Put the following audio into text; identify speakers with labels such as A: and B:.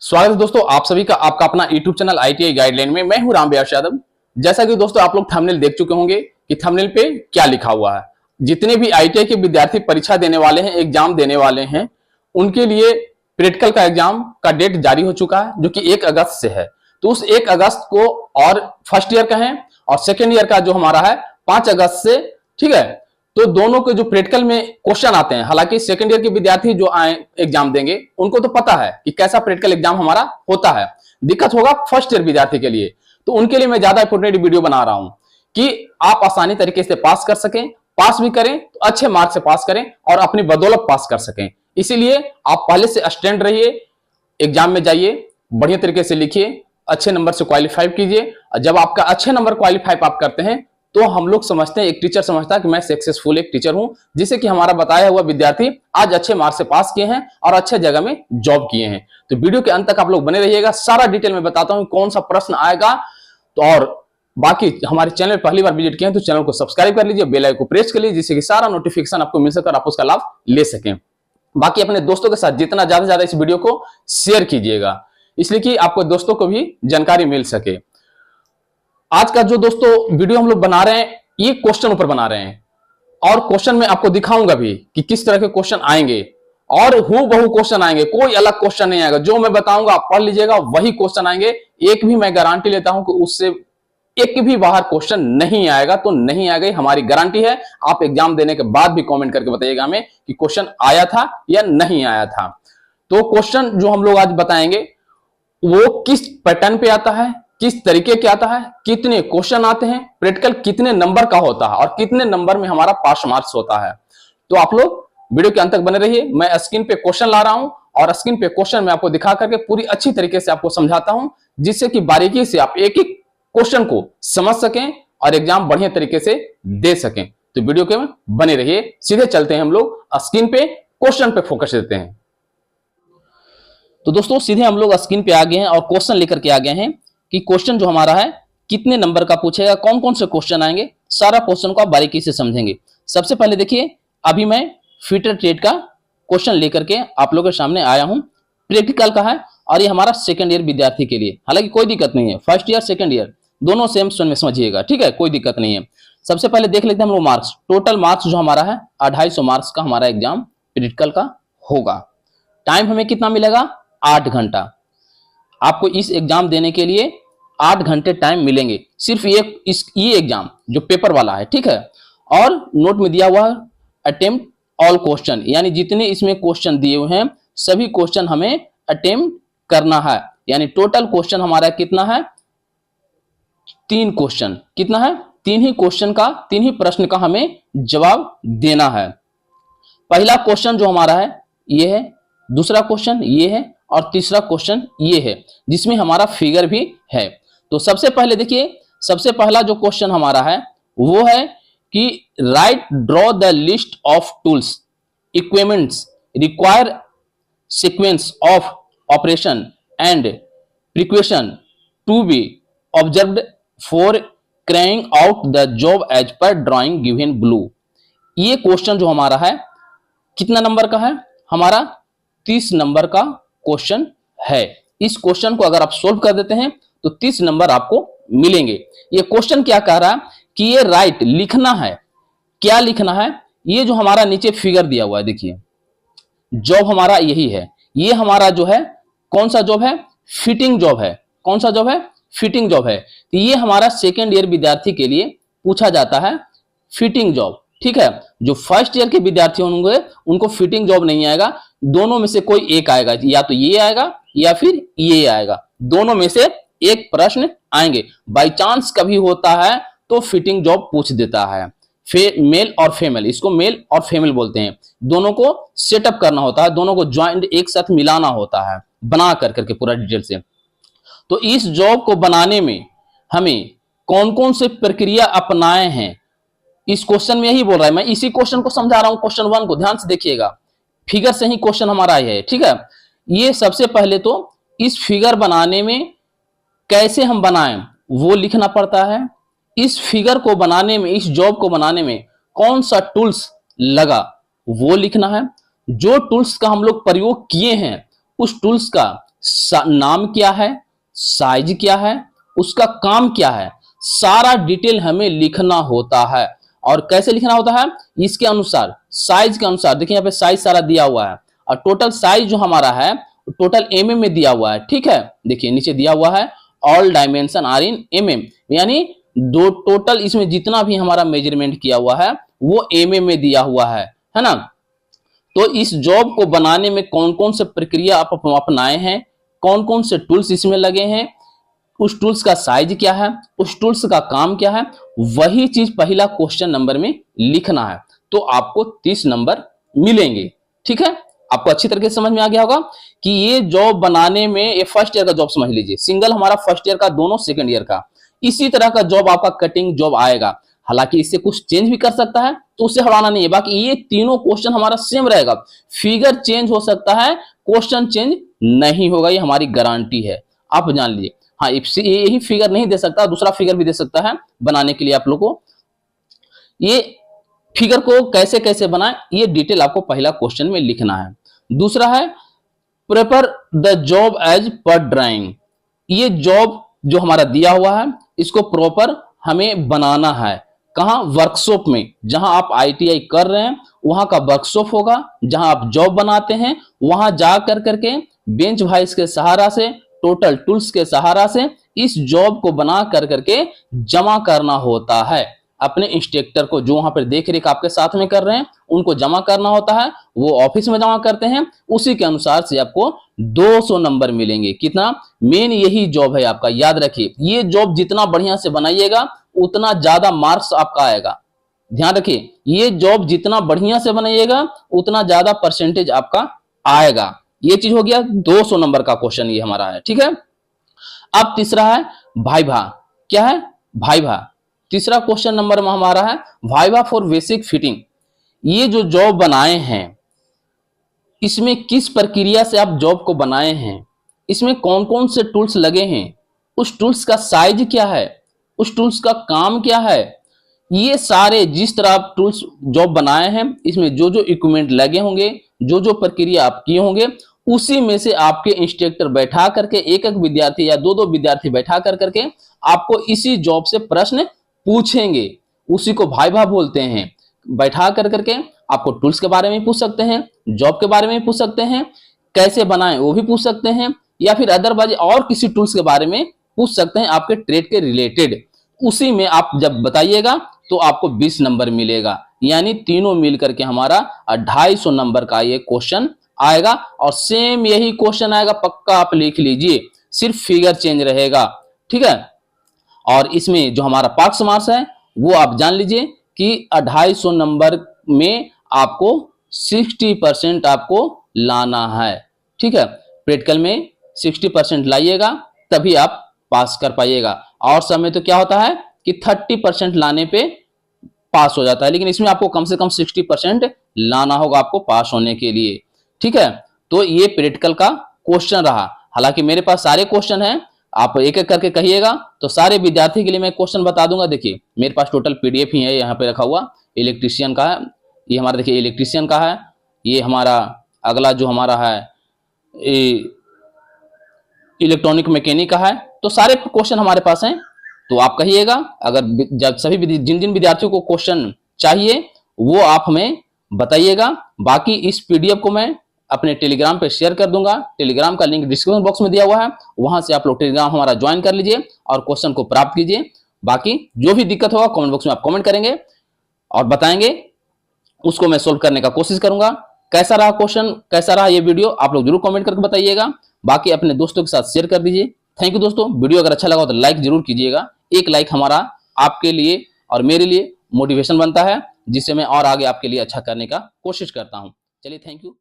A: स्वागत है दोस्तों आप सभी का आपका अपना YouTube चैनल ITI गाइडलाइन में। मैं हूं राम व्यास यादव। जैसा कि दोस्तों आप लोग थंबनेल देख चुके होंगे कि थंबनेल पे क्या लिखा हुआ है। जितने भी ITI के विद्यार्थी परीक्षा देने वाले हैं, एग्जाम देने वाले हैं, उनके लिए प्रैक्टिकल का एग्जाम का डेट जारी हो चुका है जो कि 1 अगस्त से है। तो उस 1 अगस्त को और फर्स्ट ईयर का है और सेकेंड ईयर का जो हमारा है 5 अगस्त से, ठीक है। तो दोनों के जो प्रैक्टिकल में क्वेश्चन आते हैं, हालांकि सेकंड ईयर के विद्यार्थी जो आए एग्जाम देंगे उनको तो पता है कि कैसा प्रैक्टिकल एग्जाम हमारा होता है। दिक्कत होगा फर्स्ट ईयर विद्यार्थी के लिए। तो उनके लिए मैं ज्यादा इंपोर्टेंट वीडियो बना रहा हूं कि आप आसानी तरीके से पास कर सकें, पास भी करें तो अच्छे मार्क्स से पास करें और अपनी बदौलत पास कर सकें। इसीलिए आप पहले से स्टैंड रहिए, एग्जाम में जाइए, बढ़िया तरीके से लिखिए, अच्छे नंबर से क्वालिफाई कीजिए। जब आपका अच्छे नंबर क्वालिफाई आप करते हैं तो हम लोग समझते हैं, एक टीचर समझता है कि मैं सक्सेसफुल एक टीचर हूं, जिससे कि हमारा बताया हुआ विद्यार्थी आज अच्छे मार्क्स से पास किए हैं और अच्छे जगह में जॉब किए हैं। तो वीडियो के अंत तक आप लोग बने रहिएगा, सारा डिटेल में बताता हूं कौन सा प्रश्न आएगा। तो और बाकी हमारे चैनल पहली बार विजिट किए हैं तो चैनल को सब्सक्राइब कर लीजिए, बेल आइकन को प्रेस कर लीजिए, जिससे कि सारा नोटिफिकेशन आपको मिल सके और आप उसका लाभ ले सकें। बाकी अपने दोस्तों के साथ जितना ज्यादा से ज्यादा इस वीडियो को शेयर कीजिएगा, इसलिए कि आपको दोस्तों को भी जानकारी मिल सके। आज का जो दोस्तों वीडियो हम लोग बना रहे हैं ये क्वेश्चन ऊपर बना रहे हैं और क्वेश्चन में आपको दिखाऊंगा भी कि किस तरह के क्वेश्चन आएंगे और हूबहू क्वेश्चन आएंगे, कोई अलग क्वेश्चन नहीं आएगा। जो मैं बताऊंगा आप पढ़ लीजिएगा, वही क्वेश्चन आएंगे। एक भी मैं गारंटी लेता हूं कि उससे एक भी बाहर क्वेश्चन नहीं आएगा, तो नहीं आ गई हमारी गारंटी है। आप एग्जाम देने के बाद भी कमेंट करके बताइएगा हमें कि क्वेश्चन आया था या नहीं आया था। तो क्वेश्चन जो हम लोग आज बताएंगे वो किस पैटर्न पे आता है, किस तरीके के आता है, कितने क्वेश्चन आते हैं, प्रैक्टिकल कितने नंबर का होता है और कितने नंबर में हमारा पास मार्क्स होता है। तो आप लोग वीडियो के अंत तक बने रहिए। मैं स्क्रीन पे क्वेश्चन ला रहा हूं और स्क्रीन पे क्वेश्चन में आपको दिखा करके पूरी अच्छी तरीके से आपको समझाता हूं, जिससे कि बारीकी से आप एक एक क्वेश्चन को समझ सकें और एग्जाम बढ़िया तरीके से दे सकें। तो वीडियो के में बने रहिए। सीधे चलते हैं हम लोग स्क्रीन पे, क्वेश्चन पे फोकस देते हैं। तो दोस्तों सीधे हम लोग स्क्रीन पे आ गए हैं और क्वेश्चन लेकर के आ गए हैं कि क्वेश्चन जो हमारा है कितने नंबर का पूछेगा, कौन कौन से क्वेश्चन आएंगे, सारा क्वेश्चन को आप बारीकी से समझेंगे। सबसे पहले देखिए, अभी मैं फीटर ट्रेड का क्वेश्चन लेकर के आप लोगों के सामने आया हूं। प्रैक्टिकल का है और ये हमारा सेकंड ईयर विद्यार्थी के लिए, हालांकि कोई दिक्कत नहीं है, फर्स्ट ईयर सेकंड ईयर दोनों सेम समझिएगा, ठीक है, कोई दिक्कत नहीं है। सबसे पहले देख लेते हैं हम लोग मार्क्स। टोटल मार्क्स जो हमारा है 250 मार्क्स का हमारा एग्जाम प्रैक्टिकल का होगा। टाइम हमें कितना मिलेगा? 8 घंटा। आपको इस एग्जाम देने के लिए 8 घंटे टाइम मिलेंगे, सिर्फ ये एग्जाम जो पेपर वाला है, ठीक है। और नोट में दिया हुआ अटेम्प्ट ऑल क्वेश्चन, यानी जितने इसमें क्वेश्चन दिए हुए हैं सभी क्वेश्चन हमें अटेम्प्ट करना है। यानी टोटल क्वेश्चन हमारा कितना है? 3 क्वेश्चन। कितना है? 3 ही क्वेश्चन का, 3 ही प्रश्न का हमें जवाब देना है। पहला क्वेश्चन जो हमारा है ये है, दूसरा क्वेश्चन ये है और तीसरा क्वेश्चन ये है, जिसमें हमारा फिगर भी है। तो सबसे पहले देखिए, सबसे पहला जो क्वेश्चन हमारा है वो है कि write draw the list of tools equipments require sequence of operation and precaution to be observed for carrying out the job as per drawing given blue. ये क्वेश्चन जो हमारा है कितना नंबर का है? हमारा 30 नंबर का क्वेश्चन है। इस क्वेश्चन को अगर आप सोल्व कर देते हैं तो 30 नंबर आपको मिलेंगे। ये क्वेश्चन क्या कह रहा है कि ये राइट लिखना है। क्या लिखना है? ये जो हमारा नीचे फिगर दिया हुआ है, देखिए जॉब हमारा यही है। ये हमारा जो है कौन सा जॉब है? फिटिंग जॉब है। कौन सा जॉब है? फिटिंग जॉब है। तो ये हमारा सेकेंड ईयर विद्यार्थी के लिए पूछा जाता है फिटिंग जॉब, ठीक है। जो फर्स्ट ईयर के विद्यार्थी होंगे उनको फिटिंग जॉब नहीं आएगा, दोनों में से कोई एक आएगा, या तो ये आएगा या फिर ये आएगा, दोनों में से एक प्रश्न आएंगे। बाय चांस कभी होता है तो फिटिंग जॉब पूछ देता है। मेल और फीमेल, इसको मेल और फीमेल बोलते हैं। दोनों को सेटअप करना होता है, दोनों को ज्वाइंट एक साथ मिलाना होता है, बना करके पूरा डिटेल से। तो इस जॉब को बनाने में हमें कौन कौन से प्रक्रिया अपनाए हैं, इस क्वेश्चन में यही बोल रहा है। मैं इसी क्वेश्चन को समझा रहा हूं, क्वेश्चन 1 को ध्यान से देखिएगा। फिगर से ही क्वेश्चन हमारा है, ठीक है। ये सबसे पहले तो इस फिगर बनाने में कैसे हम बनाएं वो लिखना पड़ता है। इस फिगर को बनाने में, इस जॉब को बनाने में कौन सा टूल्स लगा वो लिखना है। जो टूल्स का हम लोग प्रयोग किए हैं उस टूल्स का नाम क्या है, साइज क्या है, उसका काम क्या है, सारा डिटेल हमें लिखना होता है। और कैसे लिखना होता है, इसके अनुसार, साइज के अनुसार। देखिए यहाँ पे साइज सारा दिया हुआ है और टोटल साइज जो हमारा है टोटल एमएम में दिया हुआ है। ठीक है, देखिए नीचे दिया हुआ है all dimension are in MM, यानी दो टोटल इसमें जितना भी हमारा मेजरमेंट किया हुआ है वो एमएम में दिया हुआ है ना। तो इस जॉब को बनाने में कौन कौन से प्रक्रिया आप अपनाए हैं, कौन कौन से टूल्स इसमें लगे हैं, उस टूल्स का साइज क्या है, उस टूल्स का काम क्या है, वही चीज पहला क्वेश्चन नंबर में लिखना है। तो आपको 30 नंबर मिलेंगे। ठीक है, आपको अच्छी तरीके से समझ में आ गया होगा कि ये जॉब बनाने में, ये फर्स्ट ईयर का जॉब समझ लीजिए, सिंगल हमारा फर्स्ट ईयर का, दोनों सेकंड ईयर का। इसी तरह का जॉब आपका कटिंग जॉब आएगा, हालांकि इससे कुछ चेंज भी कर सकता है तो उसे हटाना नहीं है। बाकी ये तीनों क्वेश्चन हमारा सेम रहेगा, फिगर चेंज हो सकता है, क्वेश्चन चेंज नहीं होगा, ये हमारी गारंटी है, आप जान लीजिए। हाँ, यही फिगर नहीं दे सकता, दूसरा फिगर भी दे सकता है बनाने के लिए आप लोग को। ये फिगर को कैसे कैसे बनाएं ये डिटेल आपको पहला क्वेश्चन में लिखना है। दूसरा है prepare the job as per drawing. ये जॉब जो हमारा दिया हुआ है इसको प्रॉपर हमें बनाना है। कहाँ, वर्कशॉप में, जहां आप आईटीआई कर रहे हैं वहां का वर्कशॉप होगा, जहां आप जॉब बनाते हैं वहां जा कर करके बेंच वाइज के सहारा से, टोटल टूल्स के सहारा से इस जॉब को बना कर करके जमा करना होता है। अपने इंस्ट्रक्टर को, जो वहां पर देख रेख आपके साथ में कर रहे हैं, उनको जमा करना होता है। वो ऑफिस में जमा करते हैं, उसी के अनुसार से आपको 200 नंबर मिलेंगे। कितना, मेन यही जॉब है आपका, याद रखिए। ये जॉब जितना बढ़िया से बनाइएगा उतना ज्यादा मार्क्स आपका आएगा। ध्यान रखिए, ये जॉब जितना बढ़िया से बनाइएगा उतना ज्यादा परसेंटेज आपका आएगा। ये चीज हो गया 200 नंबर का क्वेश्चन, ये हमारा है। ठीक है, अब तीसरा है वाइवा। क्या है, वाइवा। तीसरा क्वेश्चन नंबर में हमारा है वाइवा फॉर बेसिक फिटिंग। ये जो जॉब बनाए हैं इसमें किस प्रक्रिया से आप जॉब को बनाए हैं, इसमें कौन कौन से टूल्स लगे हैं, उस टूल्स का साइज क्या है, उस टूल्स का काम क्या है, ये सारे जिस तरह आप टूल्स जॉब बनाए हैं इसमें जो जो इक्विपमेंट लगे होंगे, जो जो प्रक्रिया आप किए होंगे, उसी में से आपके इंस्ट्रक्टर बैठा करके एक एक विद्यार्थी या दो दो विद्यार्थी बैठा कर करके आपको इसी जॉब से प्रश्न पूछेंगे। उसी को वाइवा बोलते हैं। बैठा कर करके आपको टूल्स के बारे में पूछ सकते हैं, जॉब के बारे में पूछ सकते हैं, कैसे बनाएं वो भी पूछ सकते हैं, या फिर अदरवाइज और किसी टूल्स के बारे में पूछ सकते हैं आपके ट्रेड के रिलेटेड। उसी में आप जब बताइएगा तो आपको 20 नंबर मिलेगा, यानी तीनों मिलकर के हमारा 250 नंबर का ये क्वेश्चन आएगा। और सेम यही क्वेश्चन आएगा, पक्का आप लिख लीजिए, सिर्फ फिगर चेंज रहेगा। ठीक है, और इसमें जो हमारा पास मार्क्स है वो आप जान लीजिए कि 250 नंबर में आपको 60% आपको लाना है। ठीक है, प्रैक्टिकल में 60% लाइएगा तभी आप पास कर पाइएगा। और समय तो क्या होता है कि 30% लाने पे पास हो जाता है, लेकिन इसमें आपको कम से कम 60% लाना होगा आपको पास होने के लिए। ठीक है, तो ये प्रैक्टिकल का क्वेश्चन रहा। हालांकि मेरे पास सारे क्वेश्चन हैं, आप एक एक करके कहिएगा तो सारे विद्यार्थी के लिए मैं क्वेश्चन बता दूंगा। देखिए मेरे पास टोटल पीडीएफ ही है यहाँ पे रखा हुआ। इलेक्ट्रीशियन का है, ये हमारा देखिए इलेक्ट्रीशियन का है। ये हमारा अगला जो हमारा है इलेक्ट्रॉनिक मैकेनिक का है। तो सारे क्वेश्चन हमारे पास हैं, तो आप कहिएगा। अगर जब सभी जिन जिन विद्यार्थियों को क्वेश्चन चाहिए वो आप हमें बताइएगा। बाकी इस पीडीएफ को मैं अपने टेलीग्राम पे शेयर कर दूंगा। टेलीग्राम का लिंक डिस्क्रिप्शन बॉक्स में दिया हुआ है, वहां से आप लोग टेलीग्राम हमारा ज्वाइन कर लीजिए और क्वेश्चन को प्राप्त कीजिए। बाकी जो भी दिक्कत होगा कमेंट बॉक्स में आप कमेंट करेंगे और बताएंगे, उसको मैं सोल्व करने का कोशिश करूंगा। कैसा रहा क्वेश्चन, कैसा रहा ये वीडियो, आप लोग जरूर कमेंट करके बताइएगा। बाकी अपने दोस्तों के साथ शेयर कर दीजिए। थैंक यू दोस्तों। वीडियो अगर अच्छा लगा तो लाइक जरूर कीजिएगा। एक लाइक हमारा आपके लिए और मेरे लिए मोटिवेशन बनता है, जिससे मैं और आगे आपके लिए अच्छा करने का कोशिश करता हूं। चलिए, थैंक यू।